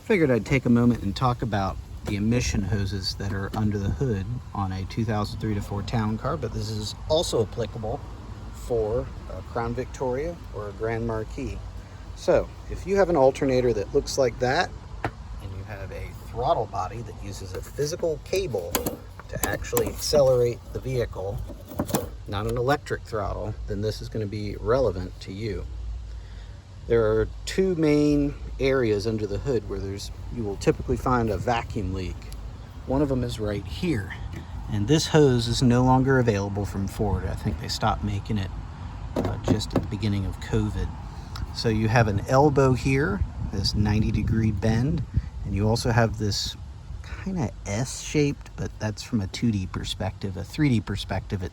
Figured I'd take a moment and talk about the emission hoses that are under the hood on a 2003 to 4 town car, but this is also applicable for a Crown Victoria or a Grand Marquis. So if you have an alternator that looks like that, and you have a throttle body that uses a physical cable to actually accelerate the vehicle, not an electric throttle, then this is going to be relevant to you. There are two main areas under the hood where you will typically find a vacuum leak. One of them is right here, and this hose is no longer available from Ford. I think they stopped making it just at the beginning of COVID. So you have an elbow here, this 90-degree bend, and you also have this kind of S-shaped, but that's from a 2D perspective. A 3D perspective, it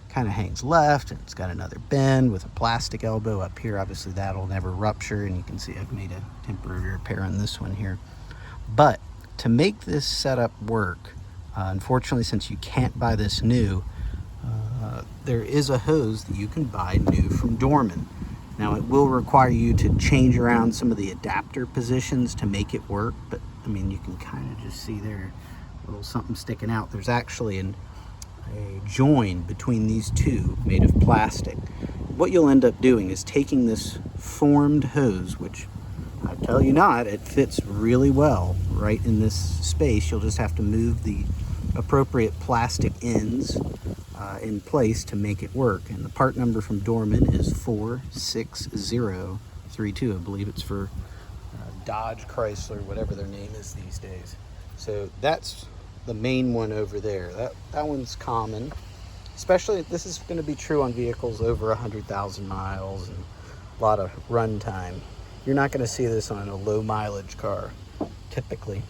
kind of hangs left, and it's got another bend with a plastic elbow up here. Obviously that'll never rupture, and you can see I've made a temporary repair on this one here. But to make this setup work, unfortunately, since you can't buy this new, there is a hose that you can buy new from Dorman. Now it will require you to change around some of the adapter positions to make it work, but I mean, you can kind of just see there a little something sticking out. There's actually a join between these two made of plastic. What you'll end up doing is taking this formed hose, which I tell you not, it fits really well right in this space. You'll just have to move the appropriate plastic ends in place to make it work. And the part number from Dorman is 46032. I believe it's for Dodge, Chrysler, whatever their name is these days. So that's the main one over there. That one's common, especially this is going to be true on vehicles over 100,000 miles and a lot of run time. You're not going to see this on a low mileage car typically.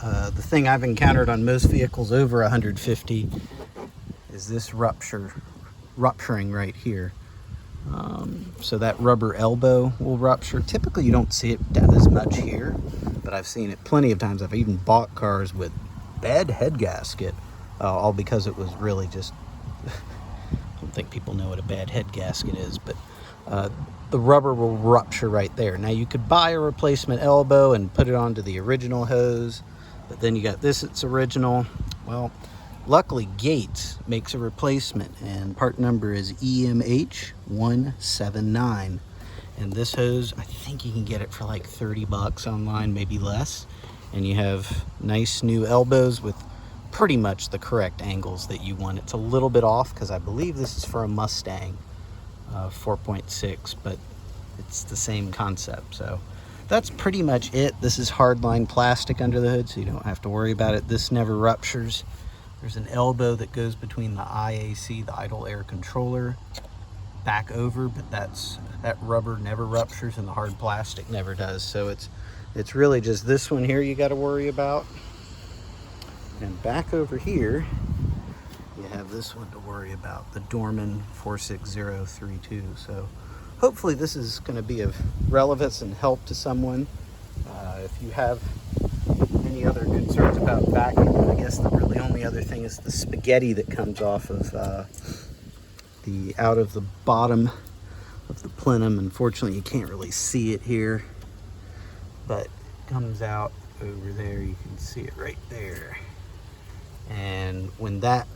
The thing I've encountered on most vehicles over 150 is this rupturing right here. So that rubber elbow will rupture. Typically you don't see it as much here, but I've seen it plenty of times. I've even bought cars with bad head gasket, all because it was really just, I don't think people know what a bad head gasket is, but the rubber will rupture right there. Now you could buy a replacement elbow and put it onto the original hose, but then you got this, it's original. Well, luckily Gates makes a replacement, and part number is EMH179. And this hose, I think you can get it for like 30 bucks online, maybe less. And you have nice new elbows with pretty much the correct angles that you want. It's a little bit off because I believe this is for a Mustang 4.6, but it's the same concept. So that's pretty much it. This is hardline plastic under the hood, so you don't have to worry about it. This never ruptures. There's an elbow that goes between the IAC, the idle air controller, back over, but that rubber never ruptures and the hard plastic never does. So it's really just this one here you got to worry about. And back over here, you have this one to worry about, the Dorman 46032. So hopefully this is going to be of relevance and help to someone. If you have any other concerns about vacuum, I guess the really only other thing is the spaghetti that comes off of out of the bottom of the plenum. Unfortunately, you can't really see it here, but it comes out over there. You can see it right there. And when that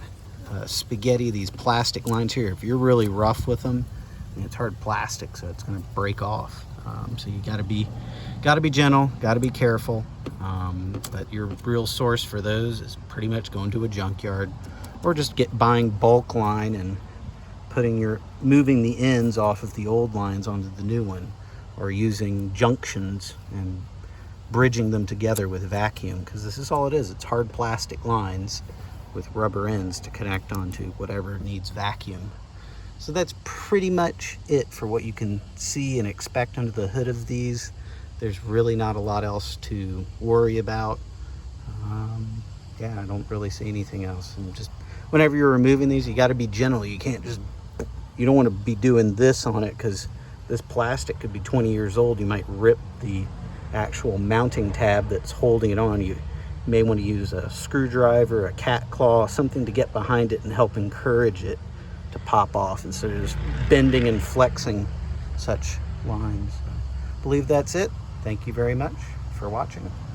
spaghetti, these plastic lines here, if you're really rough with them, and it's hard plastic, so it's going to break off. So you got to be gentle, got to be careful. But your real source for those is pretty much going to a junkyard, or just buying bulk line and moving the ends off of the old lines onto the new one, or using junctions and bridging them together with vacuum, because this is all it is. It's hard plastic lines with rubber ends to connect onto whatever needs vacuum. So that's pretty much it for what you can see and expect under the hood of these. There's really not a lot else to worry about. Yeah, I don't really see anything else. And just whenever you're removing these, you got to be gentle. You don't want to be doing this on it, because this plastic could be 20 years old. You might rip the actual mounting tab that's holding it on. You may want to use a screwdriver, a cat claw, something to get behind it and help encourage it to pop off instead of just bending and flexing such lines. I believe that's it. Thank you very much for watching.